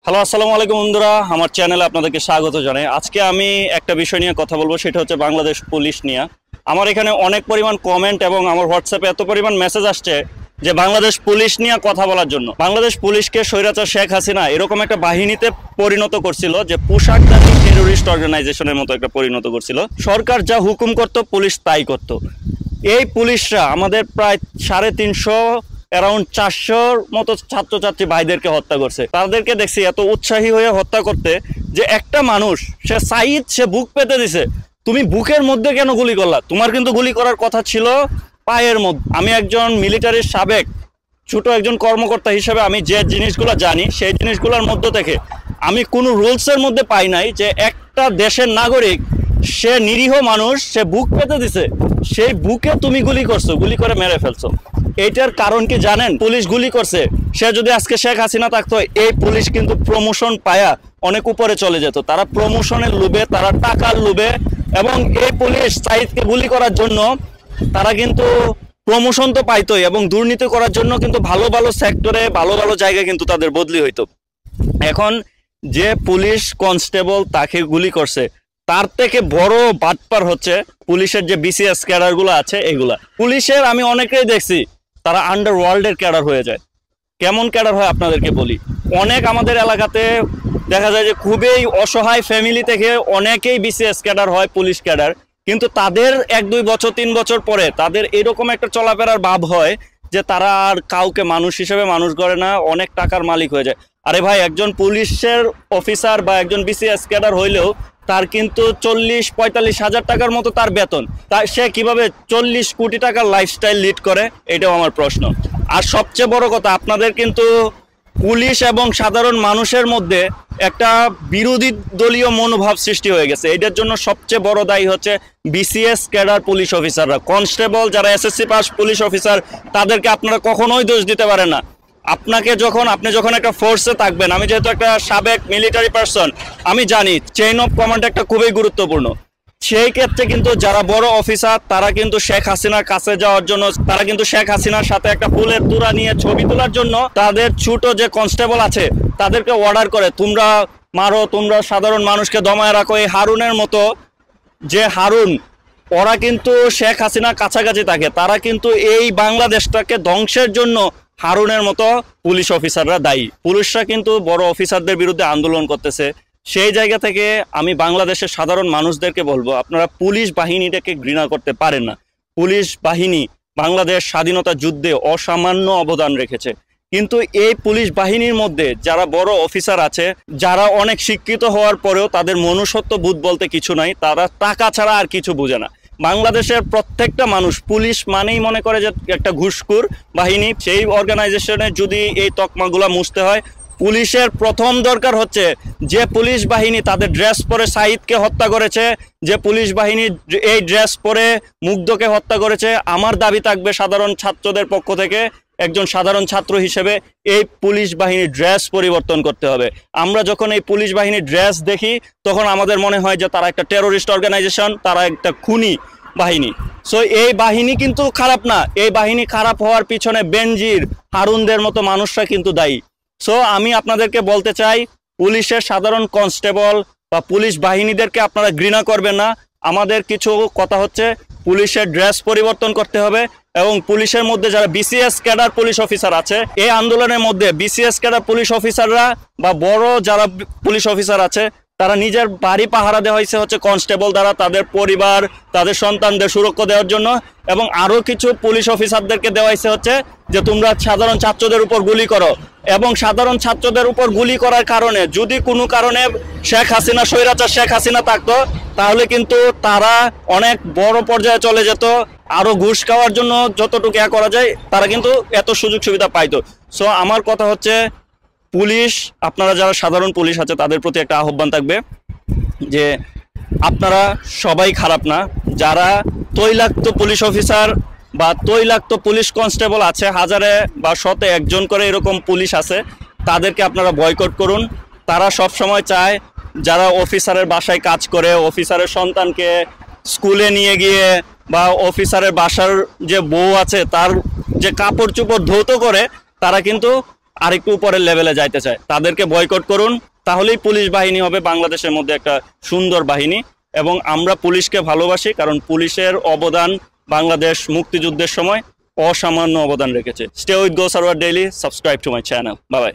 Hello, আসসালামু আলাইকুম বন্ধুরা, আমার চ্যানেলে আপনাদেরকে স্বাগত জানাই। আজকে আমি একটা বিষয় নিয়ে কথা বলবো, সেটা হচ্ছে বাংলাদেশ পুলিশ নিয়ে। আমার এখানে অনেক পরিমাণ কমেন্ট এবং আমার হোয়াটসঅ্যাপে এত পরিমাণ মেসেজ আসছে যে বাংলাদেশ পুলিশ নিয়ে কথা বলার জন্য। বাংলাদেশ পুলিশকে স্বৈরাচার শেখ হাসিনা এরকম একটা বাহিনীতে পরিণত করছিল যে পোশাকধারী টেরোরিস্ট অর্গানাইজেশনের মতো একটা পরিণত করছিল। সরকার যা হুকুম করত পুলিশ তাই করত। এই পুলিশরা আমাদের প্রায় 350 অ্যারাউন্ড 400-র মতো ছাত্রছাত্রী ভাইদেরকে হত্যা করছে। তাদেরকে দেখছি এত উৎসাহী হয়ে হত্যা করতে যে একটা মানুষ সে সাইদ সে বুক পেতে দিছে, তুমি বুকের মধ্যে কেন গুলি করলা? তোমার কিন্তু গুলি করার কথা ছিল পায়ের মধ্যে। আমি একজন মিলিটারির সাবেক ছোট একজন কর্মকর্তা হিসেবে আমি যে জিনিসগুলো জানি সেই জিনিসগুলোর মধ্য থেকে আমি কোনো রুলসের মধ্যে পাই নাই যে একটা দেশের নাগরিক সে নিরীহ মানুষ সে বুক পেতে দিছে, সেই বুকে তুমি গুলি করছো, গুলি করে মেরে ফেলছো। এইটার কারণ কি জানেন? পুলিশ গুলি করছে। সে যদি আজকে শেখ হাসিনা থাকতো, এই পুলিশ কিন্তু প্রমোশন পায়া অনেক উপরে চলে যেত। তারা প্রমোশনের লোভে, তারা টাকার লোভে, এবং এই পুলিশ সাইদকে গুলি করার জন্য তারা কিন্তু প্রমোশন তো পাইতোই, এবং দুর্নীতি করার জন্য কিন্তু ভালো ভালো সেক্টরে ভালো ভালো জায়গায় কিন্তু তাদের বদলি হইতো। এখন যে পুলিশ কনস্টেবল তাকে গুলি করছে, তার থেকে বড় বাটপার হচ্ছে পুলিশের যে বিসিএস ক্যাডারগুলো আছে এগুলা। পুলিশের আমি অনেকেই দেখছি তারা আন্ডারওয়ার্ল্ডের ক্যাডার হয়ে যায়। কেমন ক্যাডার হয় আপনাদেরকে বলি। অনেক আমাদের এলাকাতে দেখা যায় যে খুবই অসহায় ফ্যামিলি থেকে অনেকেই বিসিএস ক্যাডার হয়, পুলিশ ক্যাডার, কিন্তু তাদের 1-2 বছর 3 বছর পরে তাদের এরকম একটা চলাফেরার ভাব হয় যে তারা আর কাউকে মানুষ হিসেবে মানুষ করে না, অনেক টাকার মালিক হয়ে যায়। আরে ভাই, একজন পুলিশের অফিসার বা একজন বিসিএস ক্যাডার হইলেও তার কিন্তু 40-45 হাজার টাকার মতো তার বেতন। তাই সে কিভাবে 40 কোটি টাকার লাইফস্টাইল লিড করে, এটাও আমার প্রশ্ন। আর সবচেয়ে বড় কথা, আপনাদের কিন্তু পুলিশ এবং সাধারণ মানুষের মধ্যে একটা বিরোধী দলীয় মনোভাব সৃষ্টি হয়ে গেছে। এটার জন্য সবচেয়ে বড় দায়ী হচ্ছে বিসিএস ক্যাডার পুলিশ অফিসাররা। কনস্টেবল যারা এসএসসি পাস পুলিশ অফিসার, তাদেরকে আপনারা কখনোই দোষ দিতে পারেন না। আপনি যখন একটা ফোর্সে থাকবেন, আমি যেহেতু একটা সাবেক মিলিটারি পার্সন, আমি জানি চেইন অফ কমান্ড একটা খুবই গুরুত্বপূর্ণ। সেই ক্ষেত্রে কিন্তু যারা বড় অফিসার তারা কিন্তু শেখ হাসিনার কাছে যাওয়ার জন্য, তারা কিন্তু শেখ হাসিনার সাথে একটা ফুলের তোড়া নিয়ে ছবি তোলার জন্য তাদের ছোট যে কনস্টেবল আছে তাদেরকে অর্ডার করে, তোমরা মারো, তোমরা সাধারণ মানুষকে দমায় রাখো। এই হারুনের মতো যে হারুন, ওরা কিন্তু শেখ হাসিনার কাছাকাছি থাকে, তারা কিন্তু এই বাংলাদেশটাকে ধ্বংসের জন্য হারুনের মতো পুলিশ অফিসাররা দায়ী। পুলিশরা কিন্তু বড় অফিসারদের বিরুদ্ধে আন্দোলন করতেছে। সেই জায়গা থেকে আমি বাংলাদেশের সাধারণ মানুষদেরকে বলবো, আপনারা পুলিশ বাহিনীটাকে ঘৃণা করতে পারেন না। পুলিশ বাহিনী বাংলাদেশ স্বাধীনতা যুদ্ধে অসামান্য অবদান রেখেছে, কিন্তু এই পুলিশ বাহিনীর মধ্যে যারা বড় অফিসার আছে, যারা অনেক শিক্ষিত হওয়ার পরেও তাদের মনুষ্যত্ব বোধ বলতে কিছু নাই, তারা টাকা ছাড়া আর কিছু বোঝে না। বাংলাদেশের প্রত্যেকটা মানুষ পুলিশ মানেই মনে করে যে একটা ঘুষখোর বাহিনী। সেই অর্গানাইজেশনে যদি এই তকমাগুলা মুছতে হয়, পুলিশের প্রথম দরকার হচ্ছে যে পুলিশ বাহিনী তাদের ড্রেস পরে সাঈদকে হত্যা করেছে, যে পুলিশ বাহিনী এই ড্রেস পরে মুগ্ধকে হত্যা করেছে, আমার দাবি থাকবে সাধারণ ছাত্রদের পক্ষ থেকে, একজন সাধারণ ছাত্র হিসেবে এই পুলিশ বাহিনীর ড্রেস পরিবর্তন করতে হবে। আমরা যখন এই পুলিশ বাহিনীর ড্রেস দেখি তখন আমাদের মনে হয় যে তারা একটা টেরোরিস্ট অর্গানাইজেশন, তারা একটা খুনি বাহিনী। সো এই বাহিনী কিন্তু খারাপ না, এই বাহিনী খারাপ হওয়ার পিছনে বেনজির, হারুনদের মতো মানুষরা কিন্তু দায়ী। সো আমি আপনাদেরকে বলতে চাই, পুলিশের সাধারণ কনস্টেবল বা পুলিশ বাহিনীদেরকে আপনারা ঘৃণা করবেন না। আমাদের কিছু কথা হচ্ছে, পুলিশের ড্রেস পরিবর্তন করতে হবে, এবং পুলিশের মধ্যে যারা বিসিএস ক্যাডার পুলিশ অফিসার আছে, এই আন্দোলনের মধ্যে বিসিএস ক্যাডার পুলিশ অফিসাররা বা বড় যারা পুলিশ অফিসার আছে, তারা নিজের বাড়ি পাহারা দেওয়া হয়েছে হচ্ছে কনস্টেবল দ্বারা, তাদের পরিবার তাদের সন্তানদের সুরক্ষা দেওয়ার জন্য, এবং আরও কিছু পুলিশ অফিসারদেরকে দেওয়া হয়েছে হচ্ছে যে তোমরা সাধারণ ছাত্রদের উপর গুলি করো। এবং সাধারণ ছাত্রদের উপর গুলি করার কারণে যদি কোনো কারণে শেখ হাসিনা, স্বৈরাচার শেখ হাসিনা থাকতো, তাহলে কিন্তু তারা অনেক বড় পর্যায়ে চলে যেত, আরও ঘুষ খাওয়ার জন্য যতটুকু করা যায় তারা কিন্তু এত সুযোগ সুবিধা পাইতো। সো আমার কথা হচ্ছে, পুলিশ, আপনারা যারা সাধারণ পুলিশ আছে তাদের প্রতি একটা আহ্বান থাকবে যে আপনারা সবাই খারাপ না। যারা তৈলাক্ত পুলিশ অফিসার বা তৈলাক্ত পুলিশ কনস্টেবল আছে, হাজারে বা শতে একজন করে এরকম পুলিশ আছে, তাদেরকে আপনারা বয়কট করুন। তারা সব সময় চায় যারা অফিসারের বাসায় কাজ করে, অফিসারের সন্তানকে স্কুলে নিয়ে গিয়ে, বা অফিসারের বাসার যে বউ আছে তার যে কাপড় চোপড় ধৌত করে, তারা কিন্তু আরেকটু উপরের লেভেলে যাইতে চায়, তাদেরকে বয়কট করুন, তাহলেই পুলিশ বাহিনী হবে বাংলাদেশের মধ্যে একটা সুন্দর বাহিনী। এবং আমরা পুলিশকে ভালোবাসি, কারণ পুলিশের অবদান বাংলাদেশ মুক্তিযুদ্ধের সময় অসামান্য অবদান রেখেছে। Stay with go server daily, subscribe to my channel. Bye bye.